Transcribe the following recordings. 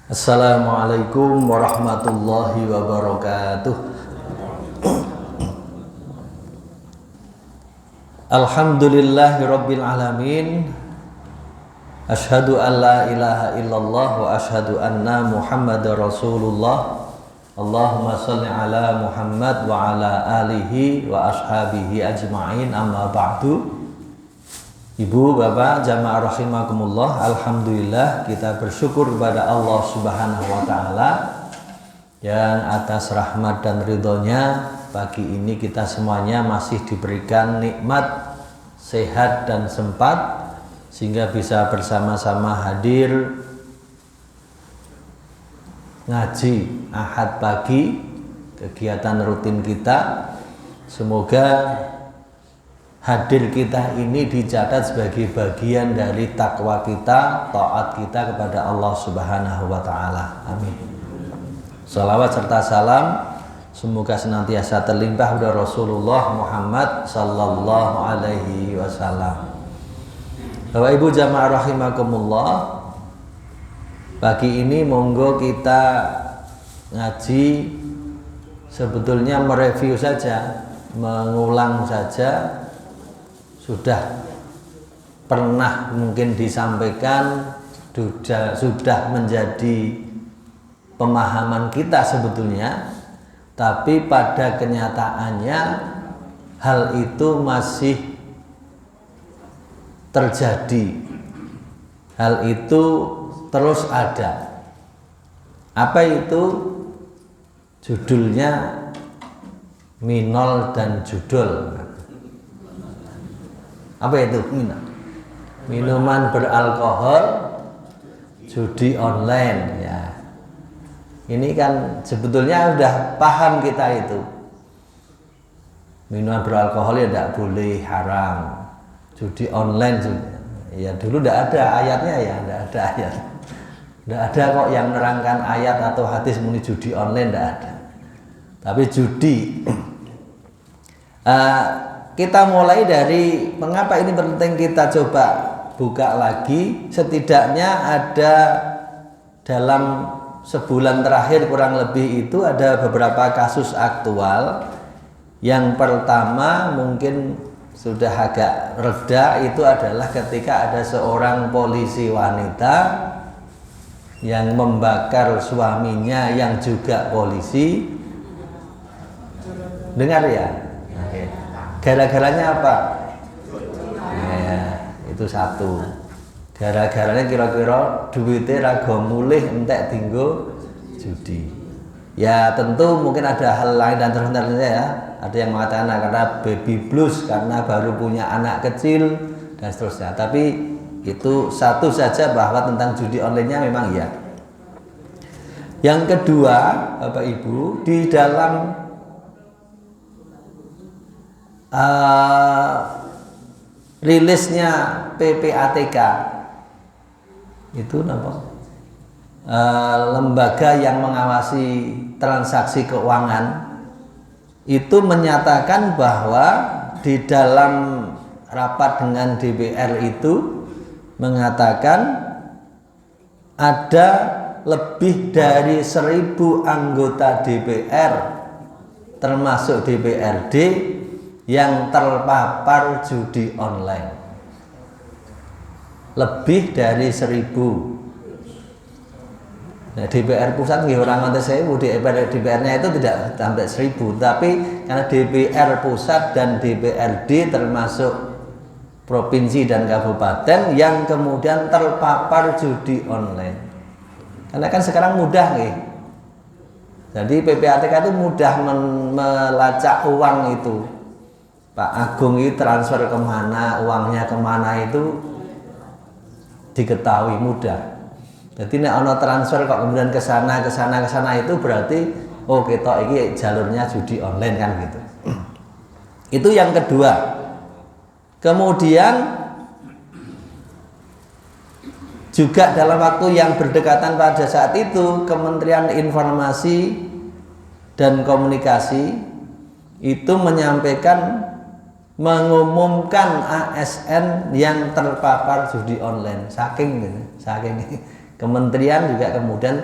Assalamualaikum warahmatullahi wabarakatuh. Alhamdulillahirabbil alamin. Asyhadu an la ilaha illallah wa asyhadu anna Muhammadar Rasulullah. Allahumma shalli ala Muhammad wa ala alihi wa ashabihi ajma'in, amma ba'du. Ibu, Bapak, jamaah rahimakumullah, alhamdulillah kita bersyukur kepada Allah Subhanahu wa taala yang atas rahmat dan ridhonya pagi ini kita semuanya masih diberikan nikmat sehat dan sempat sehingga bisa bersama-sama hadir ngaji Ahad pagi, kegiatan rutin kita. Semoga hadir kita ini dicatat sebagai bagian dari takwa kita, taat kita kepada Allah Subhanahu wa taala. Amin. Salawat serta salam semoga senantiasa terlimpah kepada Rasulullah Muhammad sallallahu alaihi wasallam. Bapak Ibu jamaah rahimakumullah, pagi ini monggo kita ngaji sebetulnya mereview saja, mengulang saja. Sudah pernah mungkin disampaikan, sudah menjadi pemahaman kita sebetulnya, tapi pada kenyataannya hal itu masih terjadi, hal itu terus ada. Apa itu? Judulnya minol dan judul. Apa itu minum? Minuman beralkohol, judi online ya. Ini kan sebetulnya sudah paham kita itu. Minuman beralkohol ya tidak boleh, haram. Judi online juga. Ya dulu tidak ada ayatnya ya, tidak ada ayat. Tidak ada kok yang menerangkan ayat atau hadis muni judi online, tidak ada. Tapi judi. Kita mulai dari mengapa ini penting, kita coba buka lagi. Setidaknya ada dalam sebulan terakhir kurang lebih itu ada beberapa kasus aktual. Yang pertama mungkin sudah agak reda, itu adalah ketika ada seorang polisi wanita yang membakar suaminya yang juga polisi. Dengar ya? Oke. Gara-garanya apa? Ya, itu satu. Gara-garanya kira-kira duitnya raga mulih entek tinggo judi. Ya tentu mungkin ada hal lain dan terus-terusnya ya. Ada yang mengatakan karena baby blues, karena baru punya anak kecil dan seterusnya. Tapi itu satu saja bahwa tentang judi online-nya memang ya. Yang kedua, Bapak Ibu, di dalam rilisnya PPATK itu lembaga yang mengawasi transaksi keuangan itu menyatakan bahwa di dalam rapat dengan DPR itu mengatakan ada lebih dari 1.000 anggota DPR termasuk DPRD yang terpapar judi online. Lebih dari 1.000. Nah, DPR pusat nggih ora nganti 1.000, DPR-nya itu tidak sampai 1.000, tapi karena DPR pusat dan DPRD termasuk provinsi dan kabupaten yang kemudian terpapar judi online. Karena kan sekarang mudah nggih. Jadi PPATK itu mudah melacak uang itu. Pak Agung itu transfer kemana, uangnya kemana itu diketahui mudah. Jadi nek ana transfer kok kemudian ke sana itu berarti oh kita ini jalurnya judi online kan gitu. Itu yang kedua. Kemudian juga dalam waktu yang berdekatan pada saat itu Kementerian Informasi dan Komunikasi itu menyampaikan, mengumumkan ASN yang terpapar judi online. Saking Kementerian juga kemudian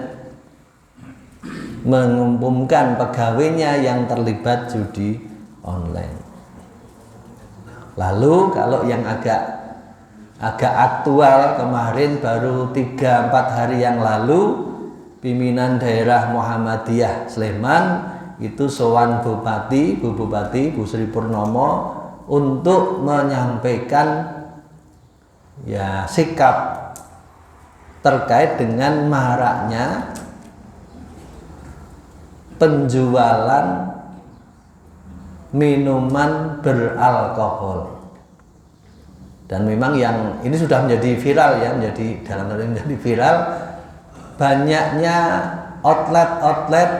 mengumumkan pegawainya yang terlibat judi online. Lalu kalau yang agak aktual kemarin baru 3-4 hari yang lalu, pimpinan daerah Muhammadiyah Sleman itu sowan Bu Bupati Bu Sri Purnomo untuk menyampaikan ya sikap terkait dengan maraknya penjualan minuman beralkohol. Dan memang yang ini sudah menjadi viral ya, menjadi viral, banyaknya outlet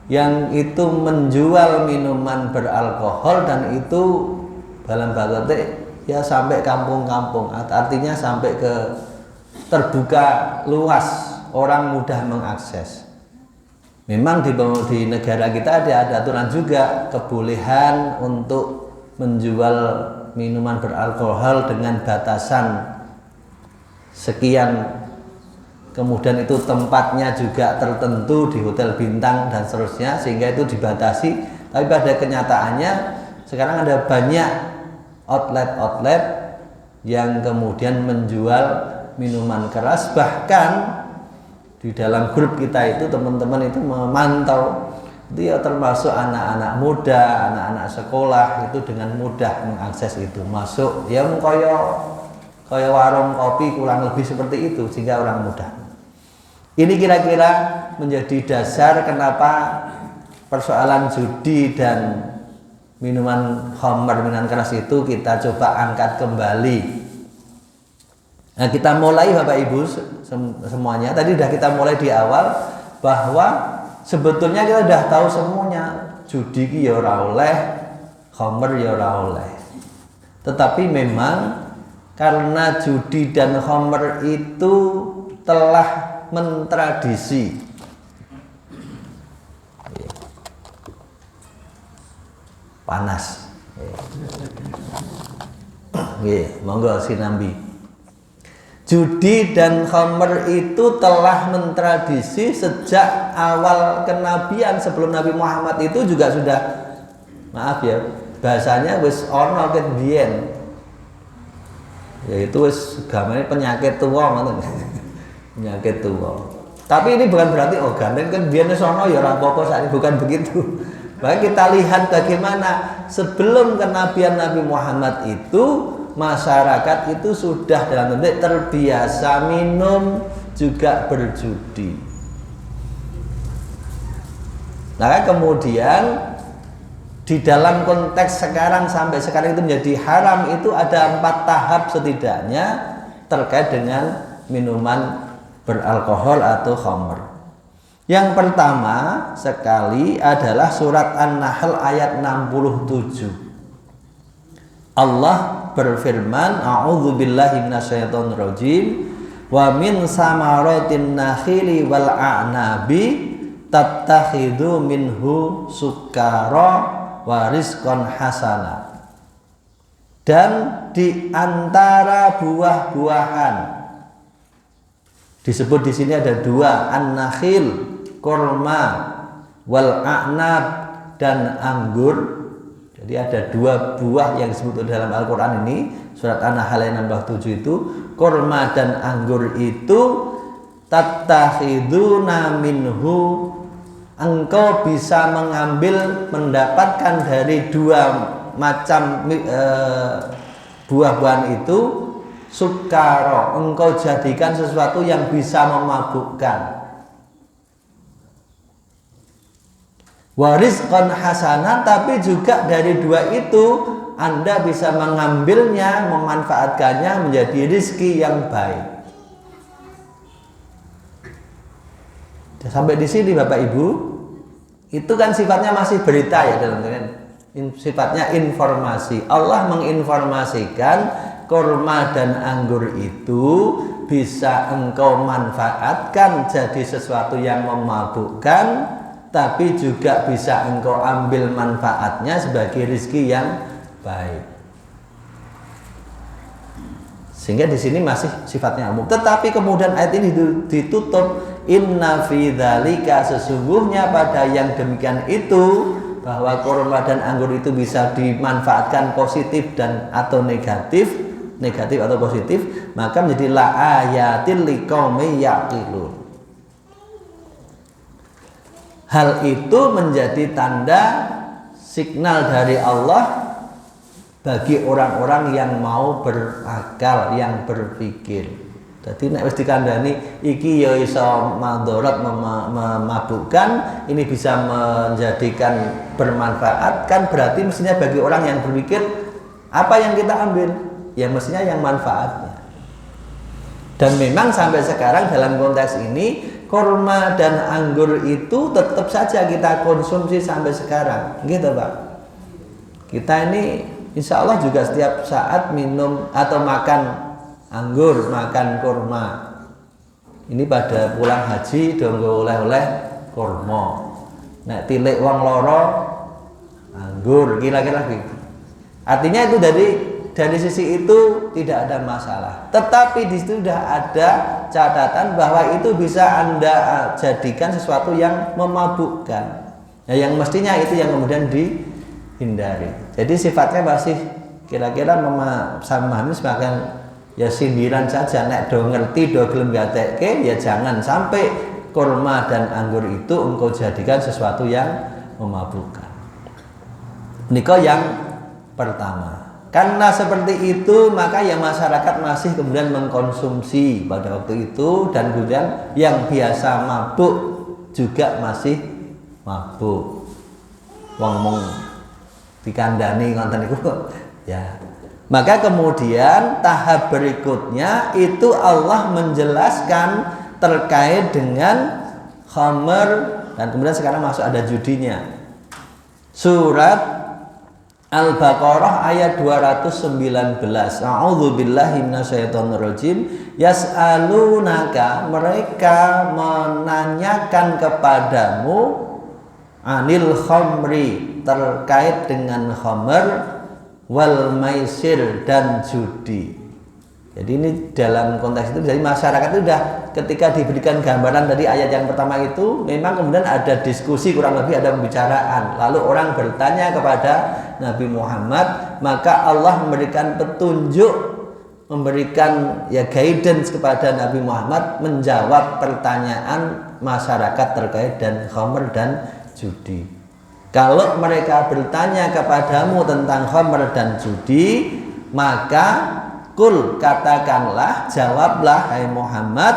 yang itu menjual minuman beralkohol, dan itu dalam bahasa ya sampai kampung-kampung, artinya sampai ke terbuka luas, orang mudah mengakses. Memang di negara kita ada aturan juga kebolehan untuk menjual minuman beralkohol dengan batasan sekian, kemudian itu tempatnya juga tertentu di hotel bintang dan seterusnya, sehingga itu dibatasi. Tapi pada kenyataannya sekarang ada banyak outlet yang kemudian menjual minuman keras. Bahkan di dalam grup kita itu teman-teman itu memantau, itu ya termasuk anak-anak muda, anak-anak sekolah itu dengan mudah mengakses itu, masuk ya kaya warung kopi kurang lebih seperti itu, sehingga orang mudah. Ini kira-kira menjadi dasar kenapa persoalan judi dan minuman khamr, minuman keras itu kita coba angkat kembali. Nah, kita mulai Bapak Ibu semuanya, tadi sudah kita mulai di awal bahwa sebetulnya kita sudah tahu semuanya, judi ki ya ora oleh, khamr ya ora oleh. Tetapi memang karena judi dan khamr itu telah mentradisi, panas. Monggo sinambi. Judi dan khamr itu telah mentradisi sejak awal kenabian. Sebelum Nabi Muhammad itu juga sudah, maaf ya, bahasanya wis ono ket biyen. Yaitu wis gamane penyakit tua ngoten. Penyakit tua. Tapi ini bukan berarti gandeng kan biyen wis ono ya ora apa-apa, sakniki bukan begitu. Bahkan kita lihat bagaimana sebelum kenabian Nabi Muhammad itu masyarakat itu sudah dalam bentuk terbiasa minum juga berjudi. Nah, kemudian di dalam konteks sekarang sampai sekarang itu menjadi haram, itu ada 4 tahap setidaknya terkait dengan minuman beralkohol atau khamr. Yang pertama sekali adalah surat An-Nahl ayat 67. Allah berfirman, a'udzubillahi minasyaitonirrajim, wa min samaratin nakhili wal a'nabi tattakhidhu minhu sukara wa rizqan hasana. Dan di antara buah-buahan, disebut di sini ada 2, an-nakhil, kurma, wal a'nab, dan anggur. Jadi ada 2 buah yang disebut dalam Al-Quran ini, surat An-Nahl ayat 67 itu, kurma dan anggur itu tattakhiduna minhu, engkau bisa mengambil, mendapatkan dari 2 macam buah-buahan itu, sukaro, engkau jadikan sesuatu yang bisa memabukkan. Warizqan hasanah, tapi juga dari 2 itu Anda bisa mengambilnya, memanfaatkannya menjadi rizki yang baik. Sampai di sini Bapak Ibu, itu kan sifatnya masih berita ya, dalam sifatnya informasi. Allah menginformasikan kurma dan anggur itu bisa engkau manfaatkan jadi sesuatu yang memabukkan, tapi juga bisa engkau ambil manfaatnya sebagai rizki yang baik. Sehingga di sini masih sifatnya umum. Tetapi kemudian ayat ini ditutup, inna fi dzalika, sesungguhnya pada yang demikian itu, bahwa kurma dan anggur itu bisa dimanfaatkan positif dan atau negatif atau positif, maka menjadi la ayatil liqaumi yaqilun. Hal itu menjadi tanda signal dari Allah bagi orang-orang yang mau berakal, yang berpikir. Jadi nek wis dikandani iki ya iso madharat memabukkan, ini bisa menjadikan bermanfaat, kan berarti mestinya bagi orang yang berpikir apa yang kita ambil? Ya mestinya yang manfaatnya. Dan memang sampai sekarang dalam konteks ini kurma dan anggur itu tetap saja kita konsumsi sampai sekarang, gitu Pak. Kita ini insya Allah juga setiap saat minum atau makan anggur, makan kurma. Ini pada pulang haji dong oleh-oleh kurma. Nek tilik wong loro anggur, kira-kira gitu. Artinya itu dari sisi itu tidak ada masalah. Tetapi di situ sudah ada catatan bahwa itu bisa Anda jadikan sesuatu yang memabukkan. Nah, yang mestinya itu yang kemudian dihindari. Jadi sifatnya masih kira-kira memahami semakin ya sindiran saja. Nek do ngerti do gelem gatekke ya jangan sampai kurma dan anggur itu engkau jadikan sesuatu yang memabukkan. Nika yang pertama. Karena seperti itu maka ya masyarakat masih kemudian mengkonsumsi pada waktu itu, dan kemudian yang biasa mabuk juga masih mabuk. Wong dikandani ngoten niku ya. Maka kemudian tahap berikutnya itu Allah menjelaskan terkait dengan khamr, dan kemudian sekarang masuk ada judinya. Surat Al-Baqarah ayat 219. A'udzubillahi minasyaitonirrajim. Yas'alunaka, mereka menanyakan kepadamu anil khamri, terkait dengan khamr, wal maisir, dan judi. Jadi ini dalam konteks itu, jadi masyarakat itu sudah ketika diberikan gambaran dari ayat yang pertama itu, memang kemudian ada diskusi, kurang lebih ada pembicaraan. Lalu orang bertanya kepada Nabi Muhammad, maka Allah memberikan petunjuk, memberikan ya guidance kepada Nabi Muhammad menjawab pertanyaan masyarakat terkait dan khamr dan judi. Kalau mereka bertanya kepadamu tentang khamr dan judi, maka kul, katakanlah, jawablah hai Muhammad,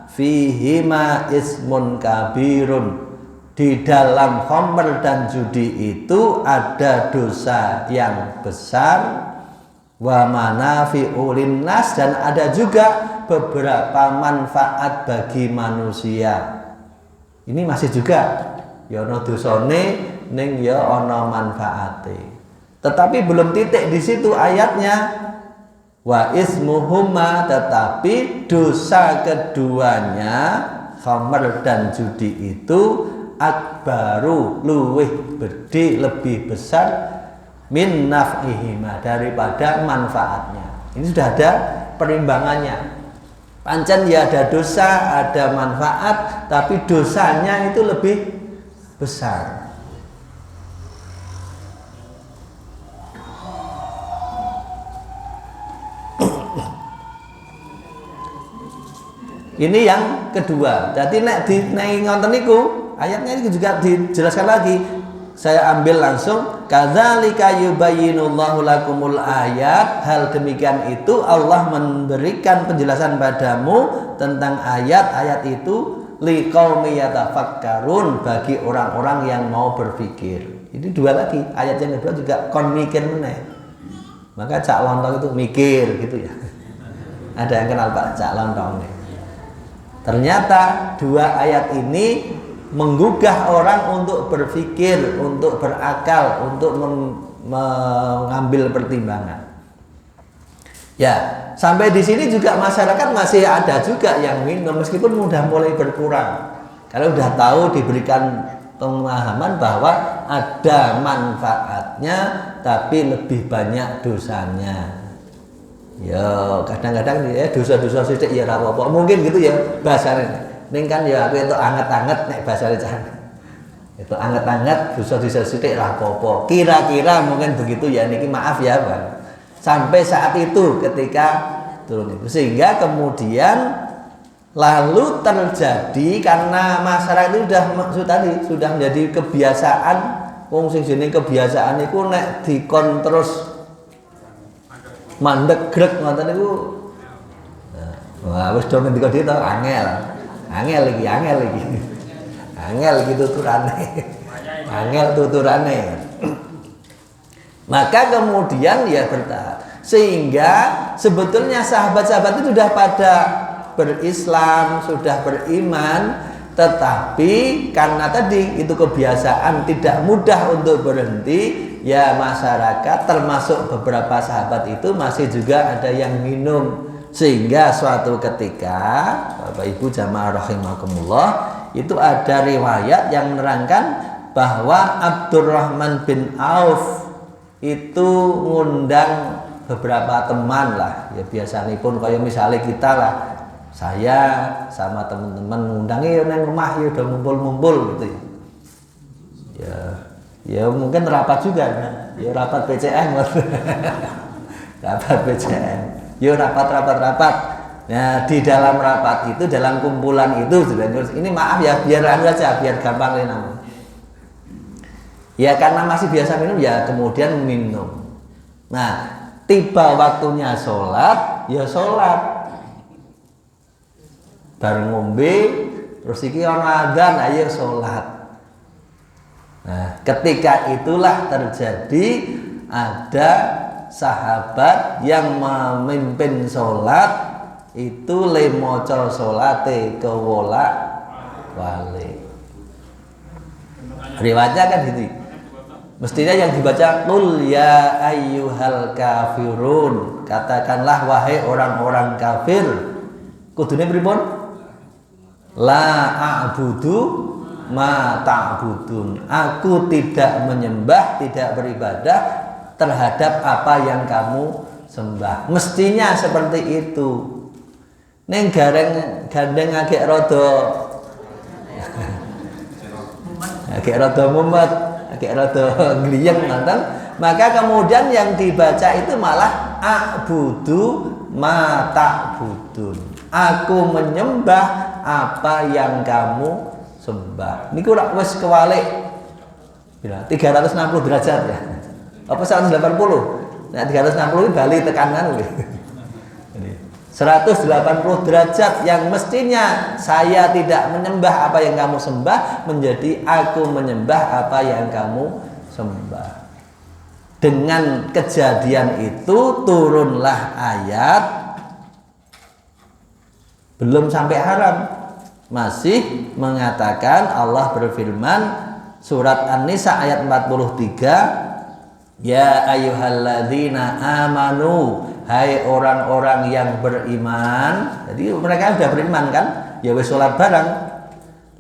fihima ismun kabirun, di dalam khamr dan judi itu ada dosa yang besar, wa manafi'u linnas, dan ada juga beberapa manfaat bagi manusia. Ini masih juga ya ana dosane ning ya ana manfaate. Tetapi belum titik di situ ayatnya. Wa ismuhuma, tetapi dosa keduanya khamr dan judi itu akbaru, luwih gede, lebih besar min naf'ihima, daripada manfaatnya. Ini sudah ada perimbangannya. Pancen ya ada dosa, ada manfaat, tapi dosanya itu lebih besar. Ini yang kedua. Jadi nek ngoten niku ayatnya ini juga dijelaskan lagi. Saya ambil langsung, kadzalika yubayyinullahu lakumul ayat. Hal demikian itu Allah memberikan penjelasan padamu tentang ayat-ayat itu liqaumi yatafakkarun, bagi orang-orang yang mau berpikir. Ini dua lagi. Ayat yang kedua juga kon mikir meneh. Maka Cak Lontong itu mikir gitu ya. Ada yang kenal Pak Cak Lontong nih. Ternyata dua ayat ini menggugah orang untuk berpikir, untuk berakal, untuk mengambil pertimbangan. Ya, sampai di sini juga masyarakat masih ada juga yang minum, meskipun sudah mulai berkurang. Kalau sudah tahu, diberikan pemahaman bahwa ada manfaatnya, tapi lebih banyak dosanya. Ya kadang-kadang ya dosa-dosa sithik ya ora apa-apa. Mungkin gitu ya bahasane. Ning kan ya aku entuk anget-anget nek bahasane Cak. Itu anget-anget dosa-dosa sithik ora apa-apa. Kira-kira mungkin begitu ya niki maaf ya, Bang. Sampai saat itu ketika turun itu sehingga kemudian lalu terjadi karena masyarakat itu sudah menjadi kebiasaan wong sing jeneng kebiasaan iku nek dikon terus mandek grek ngoten niku. Wah, wis do ngendika dhewe to angel. Angel iki. Angel iki tuturane. Angel tuturane. Maka kemudian ya bertahap. Sehingga sebetulnya sahabat-sahabat itu sudah pada berislam, sudah beriman, tetapi karena tadi itu kebiasaan tidak mudah untuk berhenti. Ya masyarakat termasuk beberapa sahabat itu masih juga ada yang minum sehingga suatu ketika Bapak Ibu jamaah rahimakumullah itu ada riwayat yang menerangkan bahwa Abdurrahman bin Auf itu ngundang beberapa teman lah ya biasanya pun kayak misalnya kita lah saya sama teman-teman ngundangnya nang rumah ya udah ngumpul-ngumpul gitu ya. Ya mungkin rapat juga ya rapat PCM rapat PCM ya rapat nah di dalam rapat itu dalam kumpulan itu ini maaf ya biar aja biar gampang namanya ya karena masih biasa minum ya kemudian minum. Nah tiba waktunya sholat ya sholat bareng ngombe terus iki ana adzan ayo sholat. Nah, ketika itulah terjadi ada sahabat yang memimpin sholat itu lemoco sholate kewolak walik. Riwayatnya kan gitu. Mestinya yang dibaca qul ya ayyuhal kafirun, katakanlah wahai orang-orang kafir. Kudune pripun? La a'budu ma ta'budun. Aku tidak menyembah, tidak beribadah terhadap apa yang kamu sembah. Mestinya seperti itu. Ning gareng gandeng agek rada agek rada mumet, agek rada gliyeng ngoten. Maka kemudian yang dibaca itu malah a'budu ma ta'budun. Aku menyembah apa yang kamu sembah. Niku rak wis kewalik. Bila 360 derajat ya. Apa 180? Nah 360 bali tekanan nggih. 180 derajat yang mestinya saya tidak menyembah apa yang kamu sembah menjadi aku menyembah apa yang kamu sembah. Dengan kejadian itu turunlah ayat belum sampai haram. Masih mengatakan Allah berfirman surat An-Nisa ayat 43 ya ayyuhalladzina amanu hai orang-orang yang beriman. Jadi mereka sudah beriman kan ya wis salat bareng.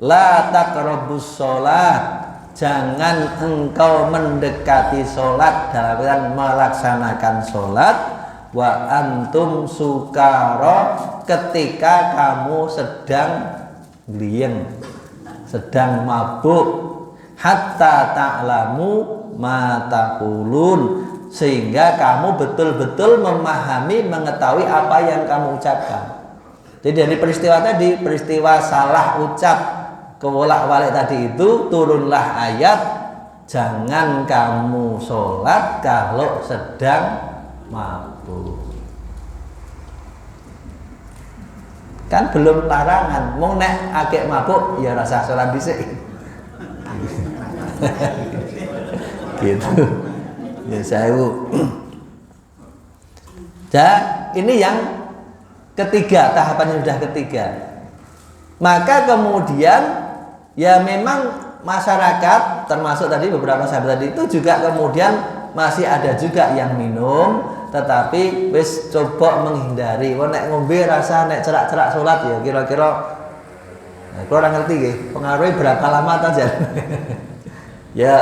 La taqrabus shalah, jangan engkau mendekati salat dalam artian melaksanakan salat wa antum sukara ketika kamu sedang gliyeng, sedang mabuk, hatta ta'lamu ma taqulun, sehingga kamu betul-betul memahami, mengetahui apa yang kamu ucapkan. Jadi dari peristiwa tadi, peristiwa salah ucap kewolak-walik tadi itu turunlah ayat jangan kamu sholat kalau sedang mabuk. Kan belum larangan, mau nek akeh mabuk ya rasa sholat dhisik. Gitu. Ya saewu. Dan ini yang ketiga, tahapan yang sudah ketiga. Maka kemudian ya memang masyarakat termasuk tadi beberapa sahabat tadi itu juga kemudian masih ada juga yang minum, tetapi wis coba menghindari. Wong nek ngombe rasa nek cerak-cerak salat ya kira-kira kurang ngerti nggih, pengaruhnya berapa lama saja. Ya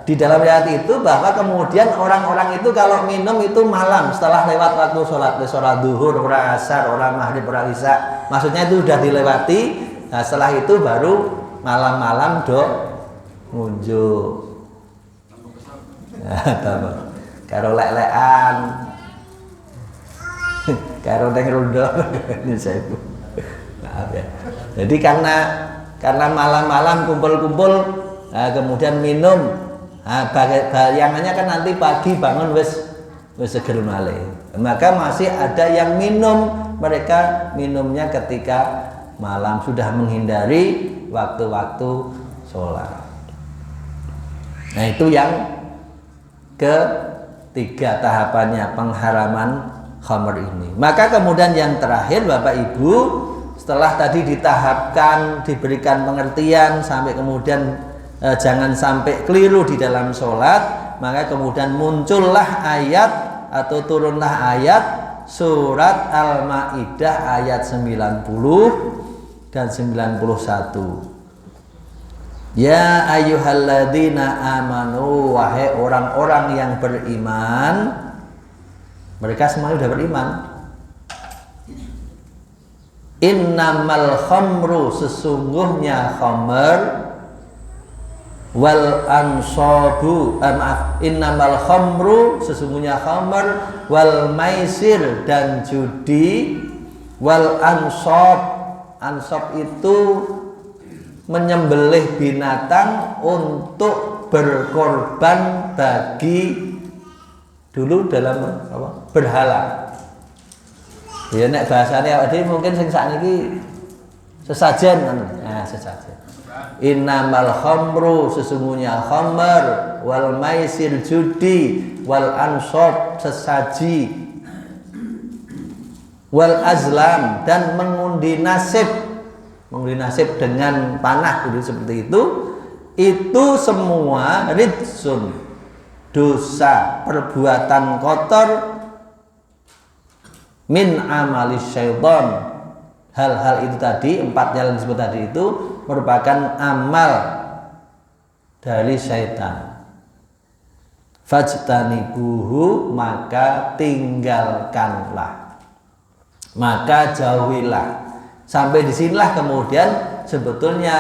di dalam riwayat itu bahwa kemudian orang-orang itu kalau minum itu malam setelah lewat waktu sholat duhur, ora asar, ora maghrib, ora isya. Maksudnya itu sudah dilewati. Nah, setelah itu baru malam-malam ngunjuk. Karo lek-lekan. Karo neng rondo ini saya bu. Maaf ya. Jadi karena malam-malam kumpul-kumpul, nah, kemudian minum. Nah, bayangannya kan nanti pagi bangun wis seger malih. Maka masih ada yang minum, mereka minumnya ketika malam sudah menghindari waktu-waktu sholat. Nah, itu yang ketiga tahapannya pengharaman khamr ini. Maka kemudian yang terakhir Bapak Ibu, setelah tadi ditahapkan, diberikan pengertian sampai kemudian jangan sampai keliru di dalam sholat, maka kemudian muncullah ayat atau turunlah ayat surat Al-Maidah ayat 90 dan 91. Ya ayyuhalladzina amanu, wahai orang-orang yang beriman. Mereka semuanya sudah beriman. Innamal khamru, sesungguhnya khamr, wal ansabu, innamal khamru, sesungguhnya khamr, wal maisir, dan judi, wal ansab. Ansab itu menyembelih binatang untuk berkorban bagi dulu dalam apa? Berhala. Ya nek bahasane awake mungkin sing sakniki sesajen kan. Nah, sesajen. Innamal khamru, sesungguhnya khamr, wal maisir, judi, wal ansab, sesaji, wal azlam, dan mengundi nasib dengan panah gitu, seperti itu semua ridsun, dosa, perbuatan kotor, min amalis syaitan. Hal-hal itu tadi, empat yang disebut tadi itu merupakan amal dari syaitan. Fajtanibuhu, maka tinggalkanlah, maka jauhilah. Sampai disinilah kemudian sebetulnya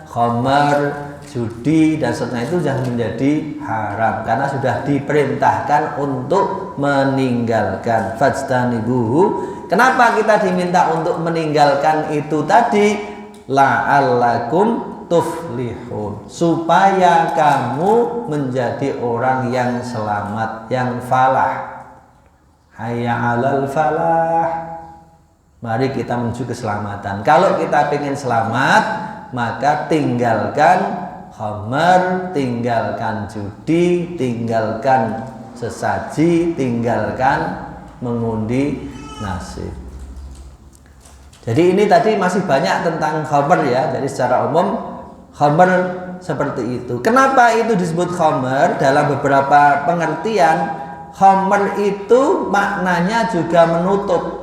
khamar, judi dan seterusnya itu sudah menjadi haram karena sudah diperintahkan untuk meninggalkan. Fajtanibuhu. Kenapa kita diminta untuk meninggalkan itu tadi? La'allakum tuflihun, supaya kamu menjadi orang yang selamat, yang falah. Hayya 'alal falah. Mari kita menuju keselamatan. Kalau kita ingin selamat, maka tinggalkan khamar, tinggalkan judi, tinggalkan sesaji, tinggalkan mengundi nasib. Jadi ini tadi masih banyak tentang khamar ya. Jadi secara umum khamar seperti itu. Kenapa itu disebut khamar? Dalam beberapa pengertian, khamar itu maknanya juga menutup.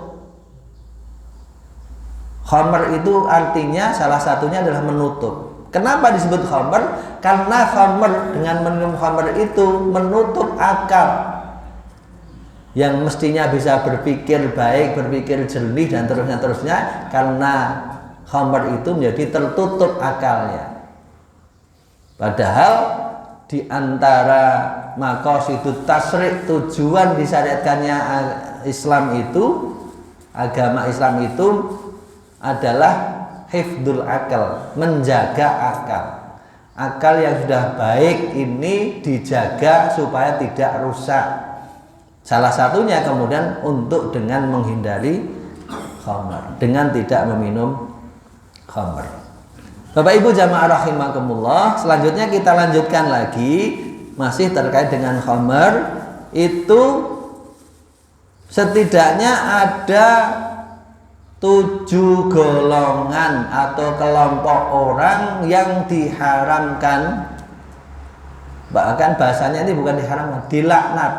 Khamar itu artinya salah satunya adalah menutup. Kenapa disebut khamar? Karena khamar, dengan minum khamar itu menutup akal. Yang mestinya bisa berpikir baik, berpikir jernih dan terusnya, karena khamar itu menjadi tertutup akalnya. Padahal di antara maqasidut tasyri', tujuan disyariatkannya Islam itu, agama Islam itu adalah hifdzul akal, menjaga akal. Akal yang sudah baik ini dijaga supaya tidak rusak. Salah satunya kemudian untuk dengan menghindari khamar, dengan tidak meminum khamar. Bapak Ibu jamaah rahimakumullah, selanjutnya kita lanjutkan lagi masih terkait dengan khamar. Itu setidaknya ada 7 golongan atau kelompok orang yang diharamkan. Bahkan bahasanya ini bukan diharamkan, dilaknat.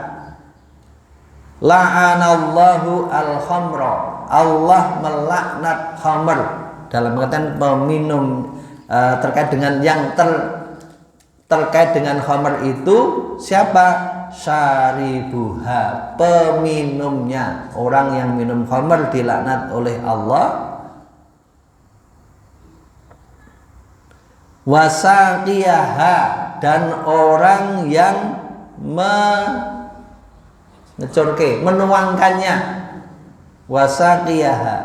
La'anallahu al-khamra, Allah melaknat khamr, dalam kaitan peminum terkait dengan yang terkait dengan khamr itu siapa? Syaribuha, peminumnya. Orang yang minum khamr dilaknat oleh Allah. Wasaqiyaha, dan orang yang menuangkannya. Wasaqiyaha.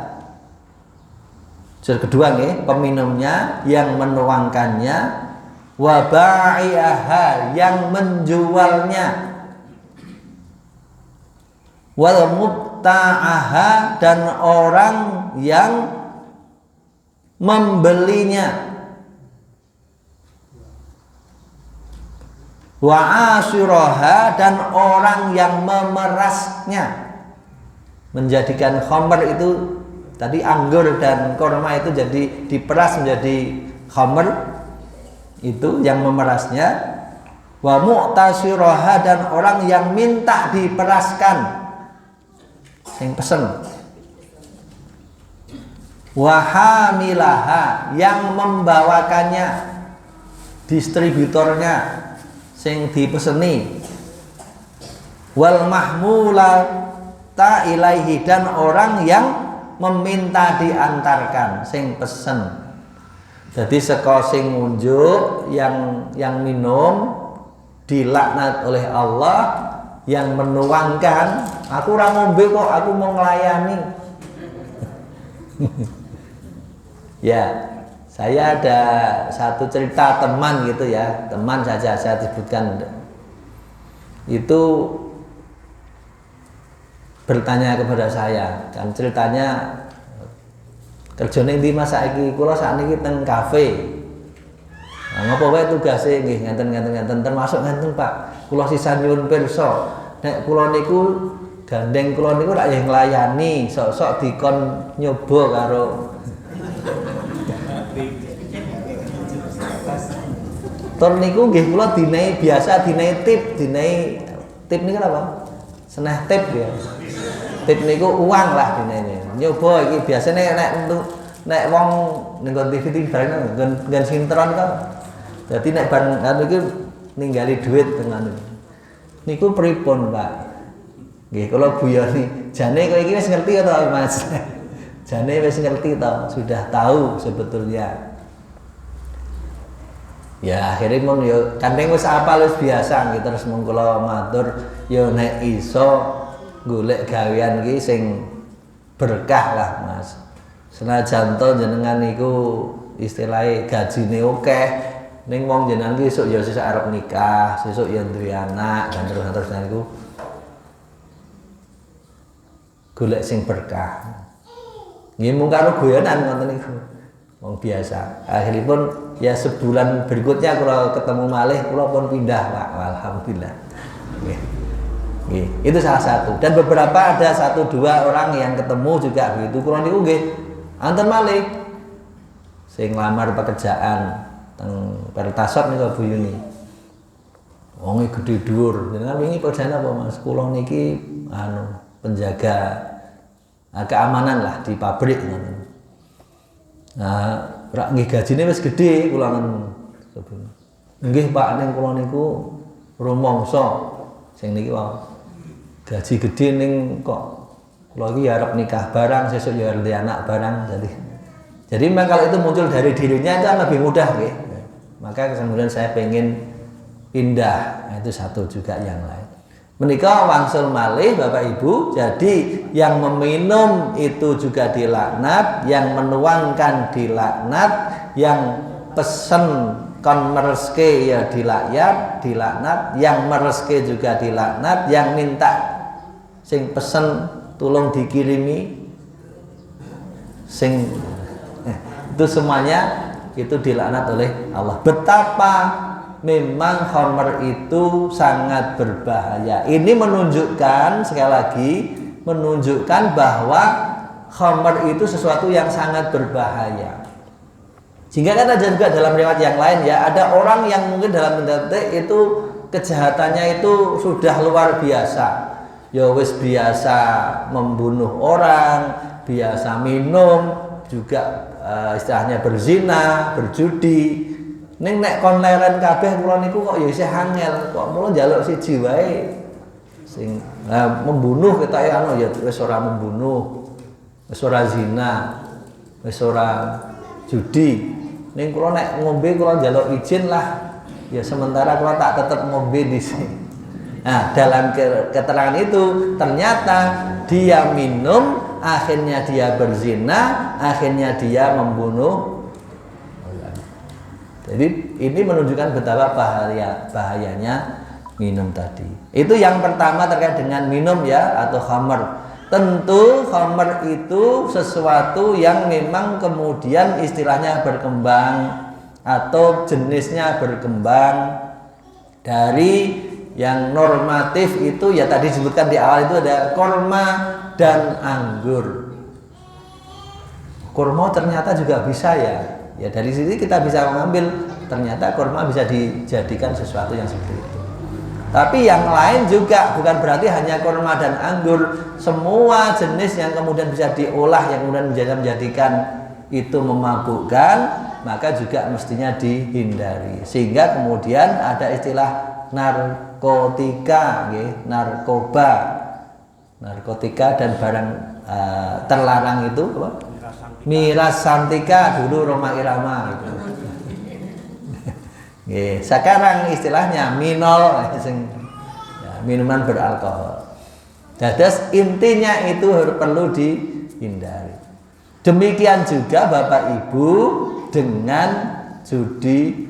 Jadi kedua nih, peminumnya yang menuangkannya. Waba'iaha, yang menjualnya. Wal mubta'aha, dan orang yang membelinya. Wa asyiraha, dan orang yang memerasnya, menjadikan khamr itu tadi anggur dan korma itu jadi diperas menjadi khamr, itu yang memerasnya. Wa mu'tasiraha, dan orang yang minta diperaskan, yang pesen. Wa hamilaha, yang membawakannya, distributornya, sing dipeseni. Wal mahmulata ilaihi, dan orang yang meminta diantarkan, sing pesen. Jadi saka sing ngunjuk, yang minum dilaknat oleh Allah, yang menuangkan, aku ora ngombe kok, aku mau nglayani. Ya, saya ada satu cerita teman gitu ya, teman saja saya sebutkan. Itu bertanya kepada saya, kan ceritanya kerjane ndi Mas saiki? Kula sakniki teng kafe. Nah, ngapa wae tugase nggih ngenten termasuk ngenten Pak. Kula sisan nyuwun pirsa, nek kula niku gandeng kula niku rak yang nglayani, sok-sok dikon nyoba karo tur niku nggih kula dinai biasa dinai tip niku apa? Seneh tip ya. Tip niku uang lah dinene. Nyoba iki biasane nek wong ning TV bareng nggon sintron kok. Dadi nek bareng anu iki ninggali duit dengan niku pripun, Pak? Nggih kula guyoni. Jane kowe iki wis ngerti to, Mas? Jane wis ngerti to, sudah tahu sebetulnya. Ya akhirnya mon yo kandeng wis apal wis biasa gitu, terus mung kula matur yo nek iso golek gawean iki sing berkah lah Mas. Senajan to jenengan niku istilahnya gajine akeh ning wong jenengan iki esuk ya sesuk arep nikah, sesuk ya duwe anak dan terus niku golek sing berkah. Nggih mung karo guyonan ngoten niku. Wong biasa. Akhiripun ya sebulan berikutnya kalau ketemu malih kula pun pindah Pak. Alhamdulillah. Nggih. Nggih, itu salah satu. Dan beberapa ada 1-2 orang yang ketemu juga begitu. Kula niku nggih anten malih sing nglamar pekerjaan teng Pertasop niku Bu Yuni. Wong gede dhuwur. Jenengan wingi pekerjaan apa Mas? Kula niki penjaga keamanan lah di pabrik ngoten. Nah, rak nggih gajine wis gedhe kula men. Nggih Pak ning kula niku rumangsa sing niki wae. Gaji gedhe ning kok kula iki arep nikah barang, sesuk ya arep anak barang jadi memang kalau itu muncul dari dirinya itu lebih mudah nggih. Maka kemudian saya pengen pindah. Nah, itu satu juga yang lain. Menika wangsul malih Bapak Ibu, jadi yang meminum itu juga dilaknat, yang menuangkan dilaknat, yang pesen kon mereske ya dilaknat, yang mereske juga dilaknat, yang minta sing pesen tolong dikirimi sing itu semuanya itu dilaknat oleh Allah. Betapa memang khamr itu sangat berbahaya. Ini menunjukkan sekali lagi menunjukkan bahwa khamr itu sesuatu yang sangat berbahaya. Sehingga kan ada juga dalam riwayat yang lain ya, ada orang yang mungkin dalam detik itu kejahatannya itu sudah luar biasa. Ya wis biasa membunuh orang, biasa minum, juga istilahnya berzina, berjudi, Ning nek kon leren kabeh kula niku kok ya isih angel, kok mula njaluk siji wae. Sing membunuh ketoke anu ya wis ora membunuh, wis ora zina, wis ora judi. Ning kula nek ngombe kula njaluk izin lah. Ya sementara kula tak tetep ngombe di sini. Nah, dalam keterangan itu ternyata dia minum, akhirnya dia berzina, akhirnya dia membunuh. Jadi ini menunjukkan betapa bahayanya minum tadi. Itu yang pertama terkait dengan minum ya atau khamr. Tentu khamr itu sesuatu yang memang kemudian istilahnya berkembang atau jenisnya berkembang dari yang normatif itu ya tadi disebutkan di awal itu ada korma dan anggur. Kurma ternyata juga bisa ya. Ya dari sini kita bisa mengambil ternyata kurma bisa dijadikan sesuatu yang seperti itu. Tapi yang lain juga bukan berarti hanya kurma dan anggur, semua jenis yang kemudian bisa diolah yang kemudian menjadikan itu memabukkan, maka juga mestinya dihindari. Sehingga kemudian ada istilah narkotika, narkotika dan barang terlarang itu apa? Miras Santika dulu Roma Irama gitu. Sekarang istilahnya minol, minuman beralkohol. Dadas intinya itu perlu dihindari. Demikian juga Bapak Ibu dengan judi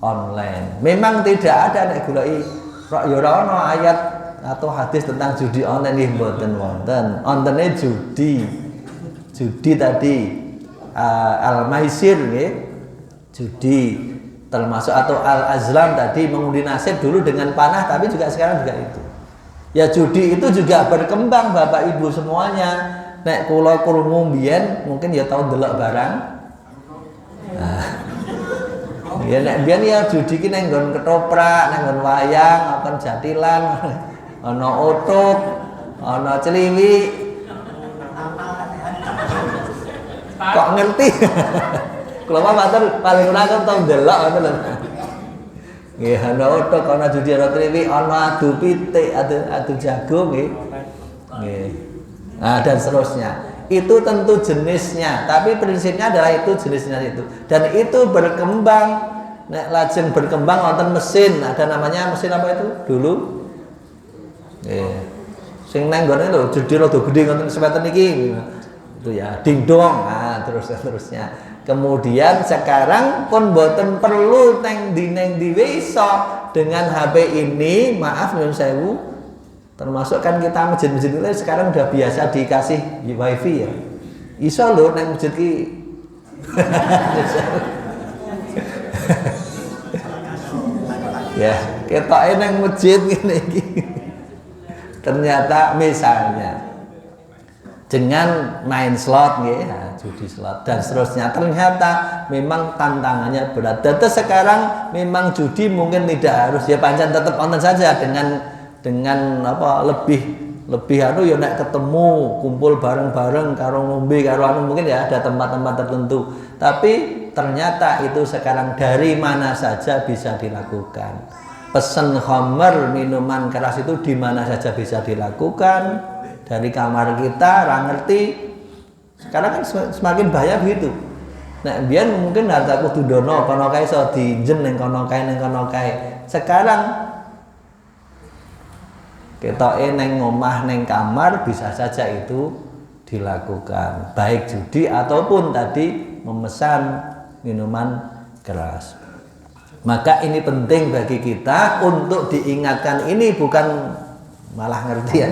online. Memang tidak ada nek goleki ya ora ana ayat atau hadis tentang judi online nggih mboten wonten. Ontene judi. Judi tadi al-maisir nggih. Judi termasuk atau al-azlam tadi mengundi nasib dulu dengan panah tapi juga sekarang juga itu. Ya judi itu juga berkembang Bapak Ibu semuanya. Nek kula krungu mbiyen mungkin ya tau ndelok barang. Nah, ya nek mbiyen ya judi ki nang nggon ketoprak, nang nggon wayang, apa jatilan, ana otot, ana celiwi. Kok ngerti? Kalau matur paling ora kan tau ndelok ngoten lho. Nggih, ana otot, ana judi, ana celiwi, ana adu pitik, adu jagung nggih. Nggih. Nah, dan seterusnya. Itu tentu jenisnya, tapi prinsipnya adalah itu jenisnya itu. Dan itu berkembang, nek lajeng berkembang wonten mesin, ada namanya mesin apa itu dulu? Sing nang gone lho, judi rada gedhe ngoten sepeten iki. Itu ya, dingdong. Nah, terusnya. Kemudian sekarang pun boten perlu neng di iso dengan HP ini, maaf nyuwun sewu. Termasuk kan kita masjid-masjid itu sekarang udah biasa dikasih wifi ya. Iso lho nang masjid ki. Ya, ketoke nang masjid ngene iki. Ternyata misalnya dengan main slot nggih, judi slot dan seterusnya ternyata memang tantangannya berat. Dan sekarang memang judi mungkin tidak harus ya pancen tetap online saja dengan apa lebih anu ya nek ketemu kumpul bareng-bareng karo ngombe karo anu mungkin ya ada tempat-tempat tertentu. Tapi ternyata itu sekarang dari mana saja bisa dilakukan. Pesen khamr minuman keras itu di mana saja bisa dilakukan. Dari kamar kita ra ngerti. Sekarang kan semakin bahaya begitu. Nek mbiyen mungkin harta kudu dono kono kae iso diinjen ning kono kae. Sekarang ketoke neng omah neng kamar bisa saja itu dilakukan, baik judi ataupun tadi memesan minuman keras. Maka ini penting bagi kita untuk diingatkan, ini bukan malah ngerti ya.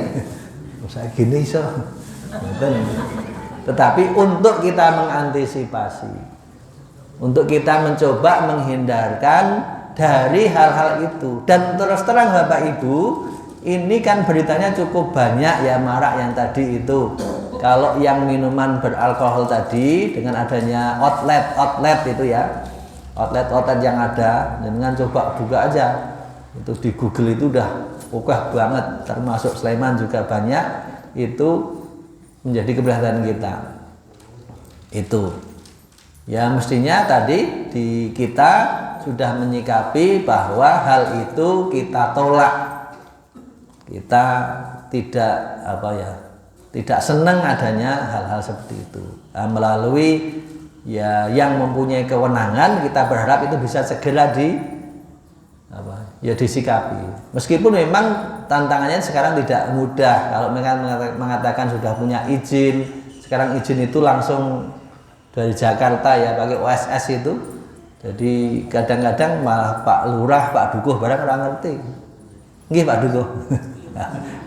Saya gini so. Tetapi untuk kita mengantisipasi, untuk kita mencoba menghindarkan dari hal-hal itu. Dan terus terang Bapak Ibu, ini kan beritanya cukup banyak ya, marak yang tadi itu. Kalau yang minuman beralkohol tadi dengan adanya outlet itu ya, outlet yang ada, dengan coba buka aja. Itu di Google itu udah pokok banget, termasuk Sleman juga banyak. Itu menjadi keberhasilan kita. Itu ya mestinya tadi di kita sudah menyikapi bahwa hal itu kita tolak, kita tidak tidak senang adanya hal-hal seperti itu. Melalui yang mempunyai kewenangan, kita berharap itu bisa segera disikapi. Meskipun memang tantangannya sekarang tidak mudah. Kalau mereka mengatakan sudah punya izin, sekarang izin itu langsung dari Jakarta pakai OSS itu. Jadi kadang-kadang malah Pak Lurah, Pak Dukuh barang ora ngerti. Nggih Pak Dukuh.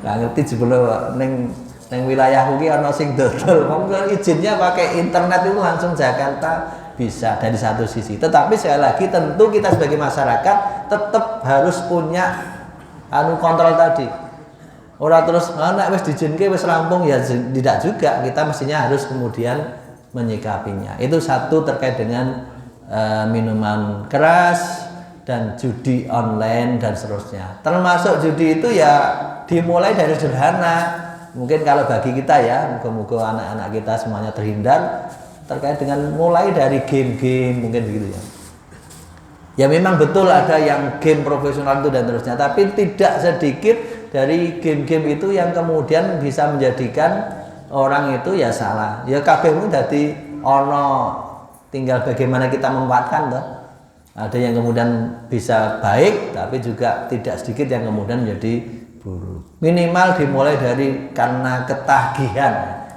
Nggak ngerti jebule ning wilayahku ki ana sing dodol. Monggo izinnya pakai internet itu langsung Jakarta bisa dari satu sisi. Tetapi sekali lagi tentu kita sebagai masyarakat tetap harus punya kontrol tadi. Ora terus nek wis diizinke wis rampung tidak juga, kita mestinya harus kemudian menyikapinya. Itu satu terkait dengan minuman keras dan judi online dan seterusnya. Termasuk judi itu dimulai dari sederhana. Mungkin kalau bagi kita moga-moga anak-anak kita semuanya terhindar terkait dengan mulai dari game-game mungkin begitu ya. Ya memang betul ada yang game profesional itu dan terusnya, tapi tidak sedikit dari game-game itu yang kemudian bisa menjadikan orang itu salah. Ya kabeh mu dadi ono, tinggal bagaimana kita memanfaatkan toh. Ada yang kemudian bisa baik, tapi juga tidak sedikit yang kemudian menjadi buruk. Minimal dimulai dari karena ketagihan.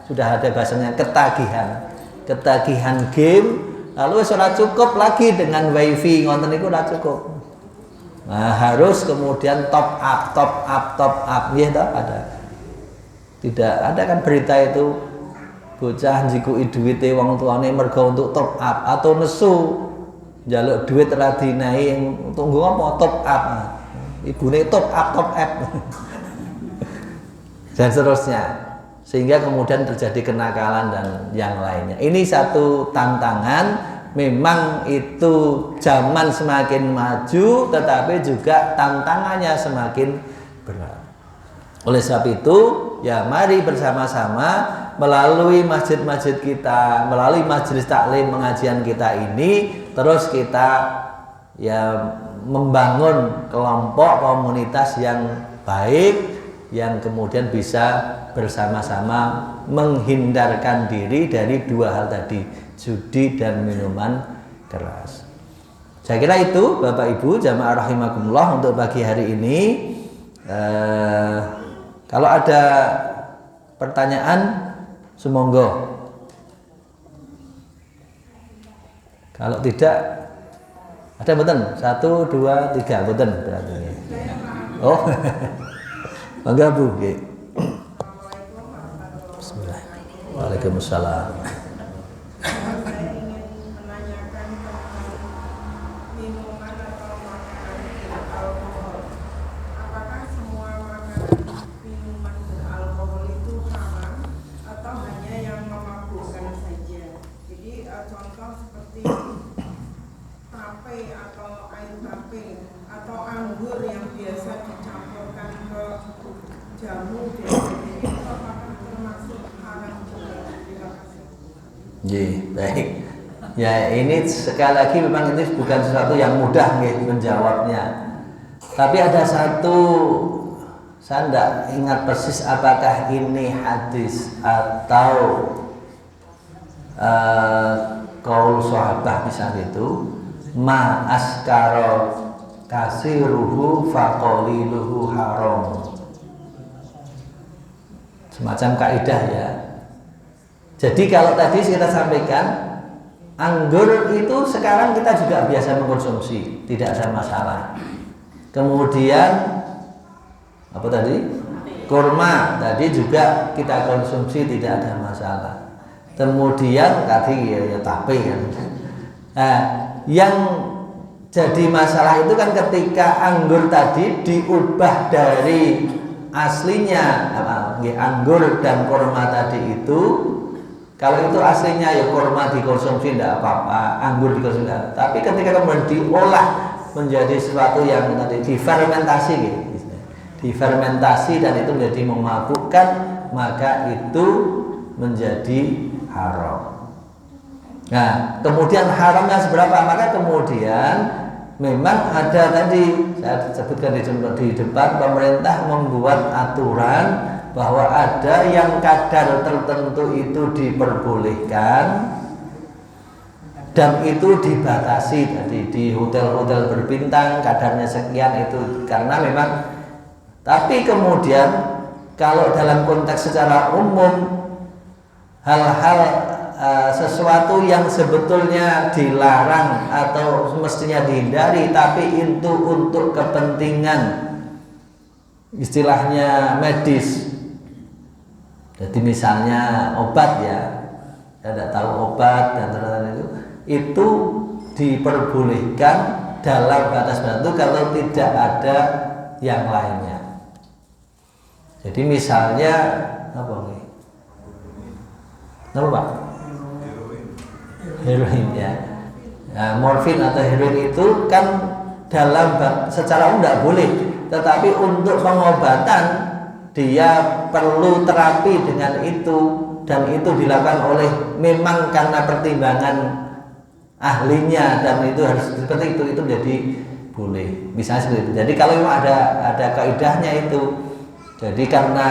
Sudah ada bahasanya ketagihan game. Lalu sudah cukup lagi dengan wifi ngonten itu sudah cukup. Nah, harus kemudian top up ya ada. Tidak ada kan berita itu bocah njikuki duwite wong tuane mergo untuk top up atau nesu njaluk duit ora dinahi untuk nggo apa top up. Ibune top up dan seterusnya, sehingga kemudian terjadi kenakalan dan yang lainnya. Ini satu tantangan. Memang itu zaman semakin maju, tetapi juga tantangannya semakin berat. Oleh sebab itu, mari bersama-sama melalui masjid-masjid kita, melalui majelis taklim pengajian kita ini, terus kita membangun kelompok komunitas yang baik, yang kemudian bisa bersama-sama menghindarkan diri dari dua hal tadi, judi dan minuman keras. Saya kira itu Bapak Ibu jamaah rahimakumullah untuk pagi hari ini. Kalau ada pertanyaan, sumonggo. Kalau tidak, ada beten? 1, 2, 3 beten berarti. Oh, bangga Bu. Bismillah. Waalaikumsalam. Baik. Ya ini sekali lagi memang ini bukan sesuatu yang mudah menjawabnya. Tapi ada satu, saya tidak ingat persis apakah ini hadis atau qaul sahabat misalnya itu, ma askara kasiruhu faqaliluhu haram. Semacam kaidah ya. Jadi kalau tadi kita sampaikan, anggur itu sekarang kita juga biasa mengkonsumsi, tidak ada masalah. Kemudian apa tadi? Kurma tadi juga kita konsumsi, tidak ada masalah. Kemudian tadi tape kan. Nah, yang jadi masalah itu kan ketika anggur tadi diubah dari aslinya, anggur dan kurma tadi itu. Kalau itu aslinya kurma dikonsumsi tidak apa-apa, anggur dikonsumsi tidak. Tapi ketika kemudian diolah menjadi sesuatu yang tadi difermentasi gitu. Difermentasi dan itu menjadi memabukkan, maka itu menjadi haram. Nah, kemudian haramnya seberapa? Maka kemudian memang ada tadi saya sebutkan di depan, pemerintah membuat aturan bahwa ada yang kadar tertentu itu diperbolehkan dan itu dibatasi tadi di hotel-hotel berbintang kadarnya sekian itu karena memang, tapi kemudian kalau dalam konteks secara umum hal-hal sesuatu yang sebetulnya dilarang atau mestinya dihindari tapi itu untuk kepentingan istilahnya medis. Jadi misalnya obat ya, saya tidak tahu obat dan ternyata itu diperbolehkan dalam batas tertentu kalau tidak ada yang lainnya. Jadi misalnya apa nih? Apa Pak? Heroin ya. Nah, morfin atau heroin itu kan dalam secara umum tidak boleh, tetapi untuk pengobatan dia perlu terapi dengan itu dan itu dilakukan oleh memang karena pertimbangan ahlinya dan itu harus seperti itu jadi boleh, misalnya seperti itu. Jadi kalau memang ada kaidahnya itu, jadi karena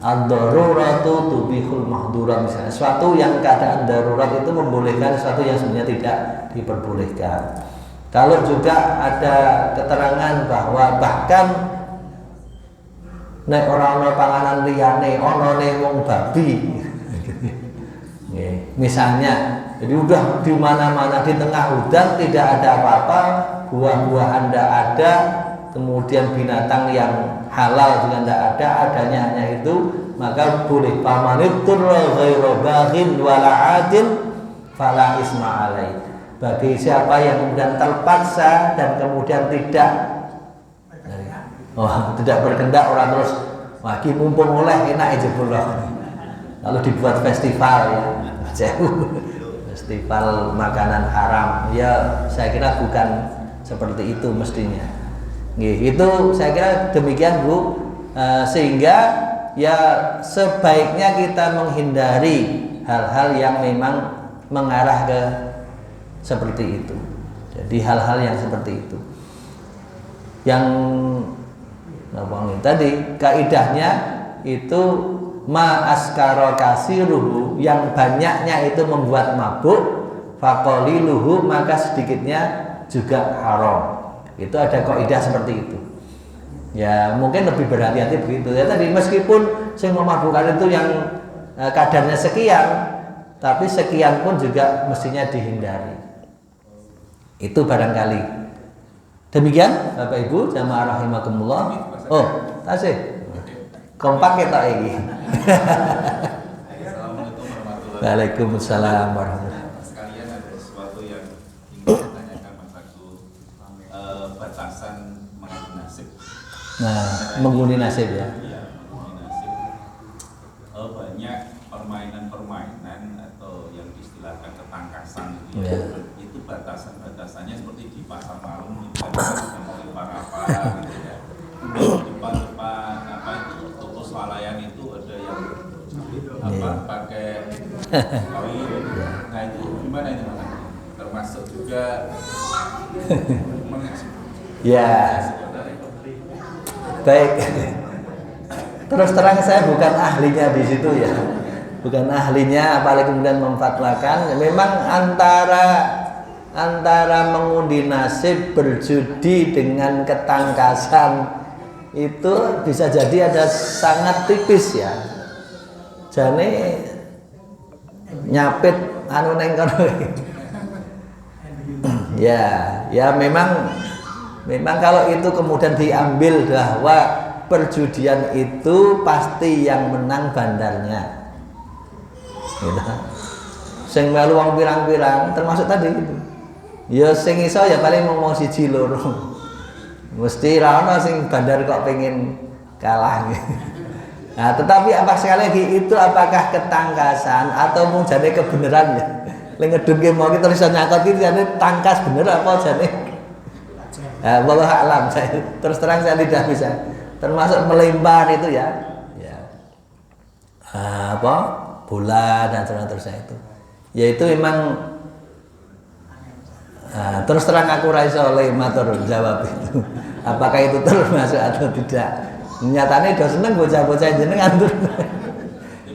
ad-daruratu tubihul mahdurat, misalnya suatu yang keadaan darurat itu membolehkan sesuatu yang sebenarnya tidak diperbolehkan. Kalau juga ada keterangan bahwa bahkan nek orang panganan liyane ana wong babi. Misalnya, jadi udah di mana-mana di tengah hutan tidak ada apa-apa, buah-buahan tidak ada, kemudian binatang yang halal juga tidak ada, adanya hanya itu, maka boleh pamanittur ghairu baghin wala adin fala isma alai. Bagi siapa yang kemudian terpaksa dan kemudian tidak berkendak orang terus lagi mumpung oleh enak aja pulang. Kalau dibuat festival ya, festival makanan haram, ya saya kira bukan seperti itu mestinya. Itu saya kira demikian Bu, sehingga ya sebaiknya kita menghindari hal-hal yang memang mengarah ke seperti itu. Jadi hal-hal yang seperti itu. Yang tadi kaidahnya itu ma askara kasiruhu, yang banyaknya itu membuat mabuk, faqaliluhu, maka sedikitnya juga haram. Itu ada kaidah seperti itu. Ya mungkin lebih berhati-hati begitu ya tadi, meskipun yang memabukkan itu yang kadarnya sekian, tapi sekian pun juga mestinya dihindari. Itu barangkali. Demikian Bapak Ibu jamaah rahimakumullah. Oh, tasih. Kompak kita ini. Waalaikumsalam warahmatullahi wabarakatuh. Sekalian ada sesuatu yang ingin saya tanyakan Mas Agus, batasan mengenai nasib. Nah, mengundi nasib ya. Iya, mengenai nasib. Banyak permainan-permainan atau yang istilahkan ketangkasan gitu ya. Itu batasannya seperti di pasar malam gitu kan, seperti apa gitu ya. Depan apa itu toko swalayan itu ada yang pakai koin. Nah itu gimana itu Mas? Termasuk juga ya. Baik. Terus terang saya bukan ahlinya di situ ya. Bukan ahlinya, apalagi kemudian memfatwakan. Memang antara mengundi nasib, berjudi dengan ketangkasan itu bisa jadi ada sangat tipis ya. Jane nyapit anu neng kono. Ya memang kalau itu kemudian diambil bahwa perjudian itu pasti yang menang bandarnya. Gitu. Sing melu wong pirang-pirang termasuk tadi gitu. Ya sing iso ya paling ngomong siji loro. Mesti ra ono sing bandar kok pengen kalah. Nah, tetapi apa sekali lagi itu apakah ketangkasan atau mung jane kebenaran ya? Lek ngedunke mau ki tulisan nyakot iki jane tangkas bener apa jane? Wallahu a'lam. Saya terus terang saya tidak bisa. Termasuk melempar itu ya. Ya. Bola dan seterusnya itu. Yaitu memang Nah, terus terang aku ra iso oleh matur jawab itu. Apakah itu termasuk atau tidak? Nyatanya udah seneng bocah-bocah jenengan tuh.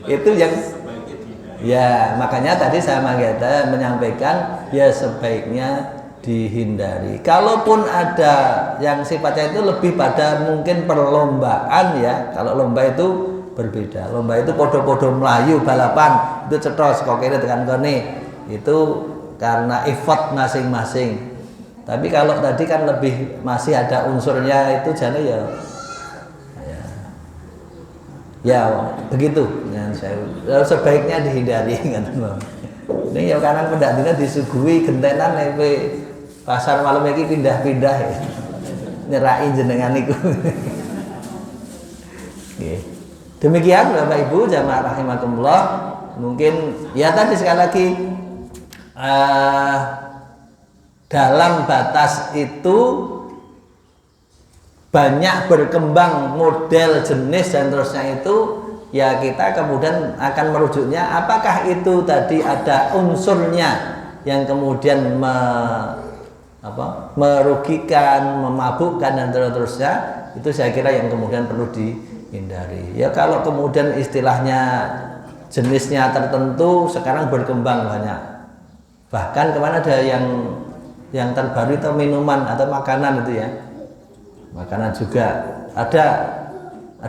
Itu yang ya makanya tadi saya menyampaikan ya sebaiknya dihindari. Kalaupun ada yang sifatnya itu lebih pada mungkin perlombaan ya. Kalau lomba itu berbeda. Lomba itu podo-podo melayu balapan itu cetos kok kira tekan kene. Itu karena effort masing-masing. Tapi kalau tadi kan lebih masih ada unsurnya itu jane ya begitu yang saya sebaiknya dihindari kan. Ini ya karena pendak disuguhi gentenan pasar malam ini pindah-pindah ya. Nyerai jenengan niku. Demikian Bapak Ibu jamaah rahimakumullah. Mungkin ya tadi sekali lagi dalam batas itu banyak berkembang model jenis dan terusnya itu ya kita kemudian akan merujuknya apakah itu tadi ada unsurnya yang kemudian merugikan, memabukkan dan terusnya itu saya kira yang kemudian perlu dihindari. Ya kalau kemudian istilahnya jenisnya tertentu sekarang berkembang banyak. Bahkan kemana ada yang terbaru itu minuman atau makanan itu ya. Makanan juga ada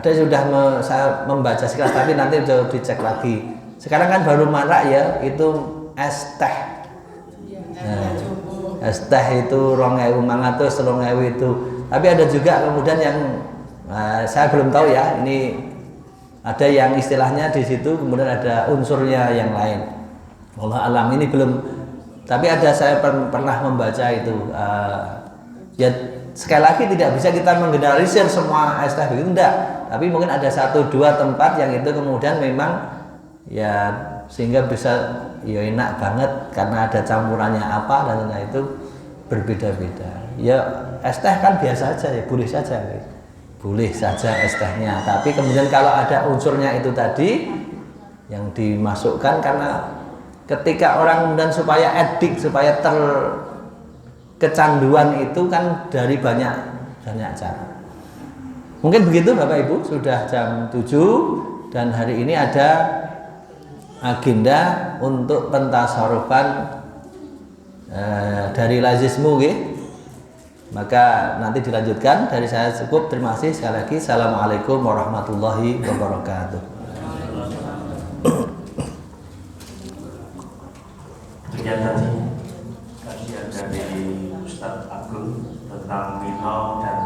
sudah saya membaca sekilas tapi nanti jauh dicek lagi. Sekarang kan baru marak ya itu es teh. Nah, es teh itu 2.500 3.000 itu. Tapi ada juga kemudian yang saya belum tahu ya ini ada yang istilahnya di situ kemudian ada unsurnya yang lain. Allah alam ini belum. Tapi ada saya pernah membaca itu ya. Sekali lagi tidak bisa kita menggeneralisir semua es teh begitu enggak, tapi mungkin ada 1-2 tempat yang itu kemudian memang ya sehingga bisa ya enak banget karena ada campurannya apa dan itu berbeda-beda. Ya es teh kan biasa aja ya, boleh saja es tehnya, tapi kemudian kalau ada unsurnya itu tadi yang dimasukkan karena ketika orang kemudian supaya edik, supaya kecanduan itu kan dari banyak cara. Mungkin begitu Bapak Ibu, sudah jam 7 dan hari ini ada agenda untuk pentasarufan dari lazismu nggih. Maka nanti dilanjutkan, dari saya cukup, terima kasih sekali lagi. Assalamualaikum warahmatullahi wabarakatuh. Demikian tadi kajian dari Ustadz Agung tentang Mino dan